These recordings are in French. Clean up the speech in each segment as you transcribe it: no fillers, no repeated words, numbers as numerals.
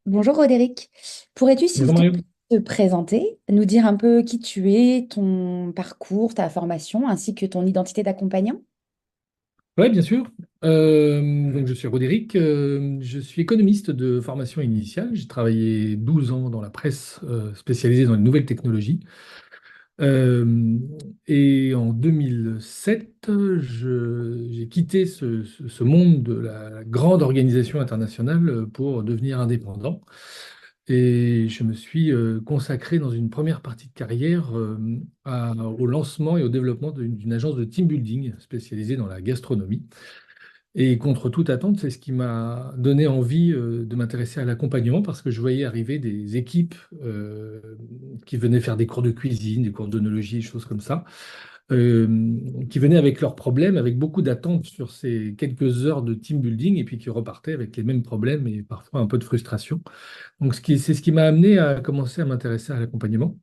Bonjour Roderick. Pourrais-tu, s'il Bonjour te Mario. plaît, te présenter, nous dire un peu qui tu es, ton parcours, ta formation, ainsi que ton identité d'accompagnant? Oui, bien sûr. Donc je suis Roderick, je suis économiste de formation initiale. J'ai travaillé 12 ans dans la presse spécialisée dans les nouvelles technologies. Euh, et en 2007, j'ai quitté ce monde de la grande organisation internationale pour devenir indépendant. Et je me suis consacré dans une première partie de carrière au lancement et au développement d'une agence de team building spécialisée dans la gastronomie. Et contre toute attente, c'est ce qui m'a donné envie de m'intéresser à l'accompagnement parce que je voyais arriver des équipes qui venaient faire des cours de cuisine, des cours d'œnologie, des choses comme ça, qui venaient avec leurs problèmes, avec beaucoup d'attentes sur ces quelques heures de team building et puis qui repartaient avec les mêmes problèmes et parfois un peu de frustration. Donc, c'est ce qui m'a amené à commencer à m'intéresser à l'accompagnement.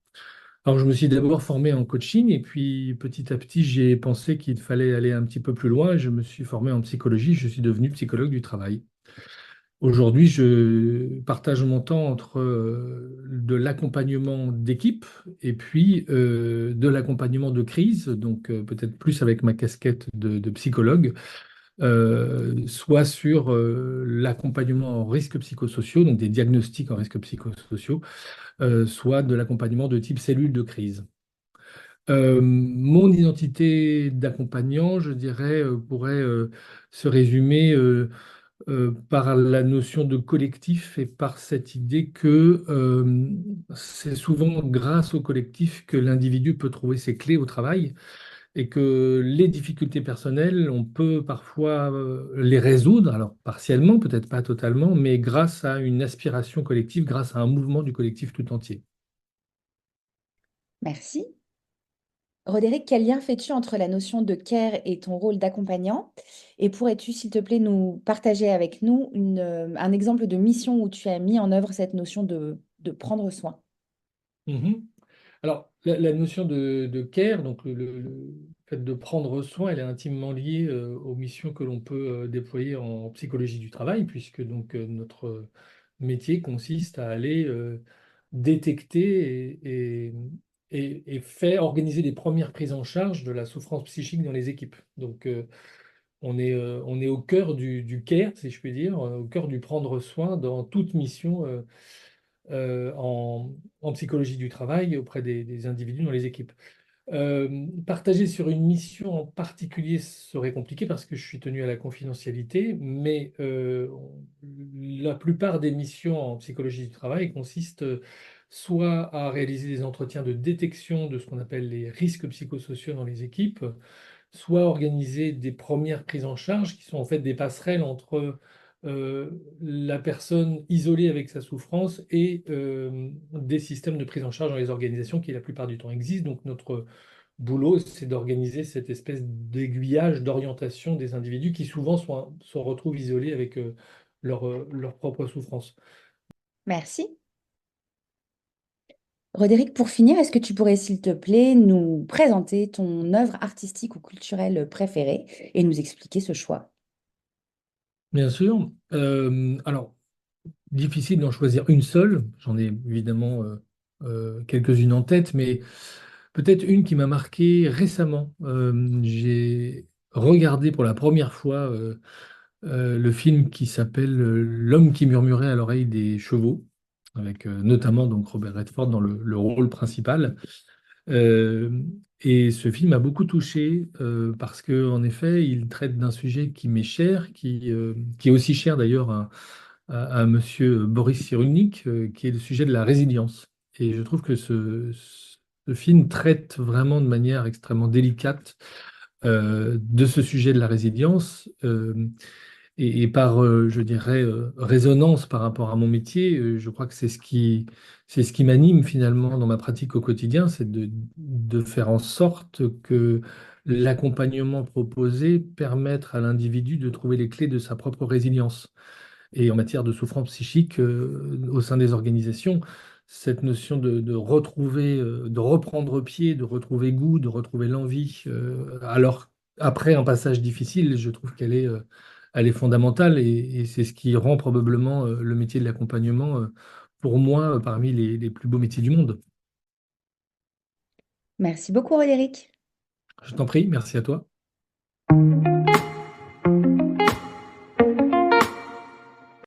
Alors, je me suis d'abord formé en coaching et puis petit à petit, j'ai pensé qu'il fallait aller un petit peu plus loin. Je me suis formé en psychologie, je suis devenu psychologue du travail. Aujourd'hui, je partage mon temps entre de l'accompagnement d'équipe et puis de l'accompagnement de crise, donc peut-être plus avec ma casquette de psychologue, soit sur l'accompagnement en risques psychosociaux, donc des diagnostics en risques psychosociaux, soit de l'accompagnement de type cellule de crise. Mon identité d'accompagnant, je dirais, pourrait se résumer par la notion de collectif et par cette idée que c'est souvent grâce au collectif que l'individu peut trouver ses clés au travail et que les difficultés personnelles, on peut parfois les résoudre, alors partiellement, peut-être pas totalement, mais grâce à une aspiration collective, grâce à un mouvement du collectif tout entier. Merci. Roderick, quel lien fais-tu entre la notion de care et ton rôle d'accompagnant? Et pourrais-tu, s'il te plaît, nous partager avec nous un exemple de mission où tu as mis en œuvre cette notion de prendre soin? Mhm. Alors, la notion de care, donc le fait de prendre soin, elle est intimement liée aux missions que l'on peut déployer en psychologie du travail, puisque donc notre métier consiste à aller détecter et faire organiser les premières prises en charge de la souffrance psychique dans les équipes. Donc, on est au cœur du care, si je puis dire, au cœur du prendre soin dans toute mission euh, en, en psychologie du travail auprès des individus dans les équipes. Partager sur une mission en particulier serait compliqué parce que je suis tenu à la confidentialité, mais la plupart des missions en psychologie du travail consistent soit à réaliser des entretiens de détection de ce qu'on appelle les risques psychosociaux dans les équipes, soit organiser des premières prises en charge qui sont en fait des passerelles entre la personne isolée avec sa souffrance et des systèmes de prise en charge dans les organisations qui la plupart du temps existent. Donc notre boulot, c'est d'organiser cette espèce d'aiguillage, d'orientation des individus qui souvent se retrouvent isolés avec leur propre souffrance. Merci. Roderick, pour finir, est-ce que tu pourrais, s'il te plaît, nous présenter ton œuvre artistique ou culturelle préférée et nous expliquer ce choix? Bien sûr. Alors, difficile d'en choisir une seule. J'en ai évidemment quelques-unes en tête, mais peut-être une qui m'a marqué récemment. J'ai regardé pour la première fois le film qui s'appelle L'homme qui murmurait à l'oreille des chevaux, avec notamment donc Robert Redford dans le rôle principal. Euh, et ce film m'a beaucoup touché parce que en effet, il traite d'un sujet qui m'est cher, qui est aussi cher d'ailleurs à monsieur Boris Cyrulnik, qui est le sujet de la résilience. Et je trouve que ce film traite vraiment de manière extrêmement délicate de ce sujet de la résilience. Et par, je dirais, résonance par rapport à mon métier, je crois que c'est ce qui m'anime finalement dans ma pratique au quotidien, c'est de faire en sorte que l'accompagnement proposé permette à l'individu de trouver les clés de sa propre résilience. Et en matière de souffrance psychique, au sein des organisations, cette notion de retrouver, de reprendre pied, de retrouver goût, de retrouver l'envie, alors après un passage difficile, je trouve elle est fondamentale et c'est ce qui rend probablement le métier de l'accompagnement, pour moi, parmi les plus beaux métiers du monde. Merci beaucoup, Roderick. Je t'en prie, merci à toi.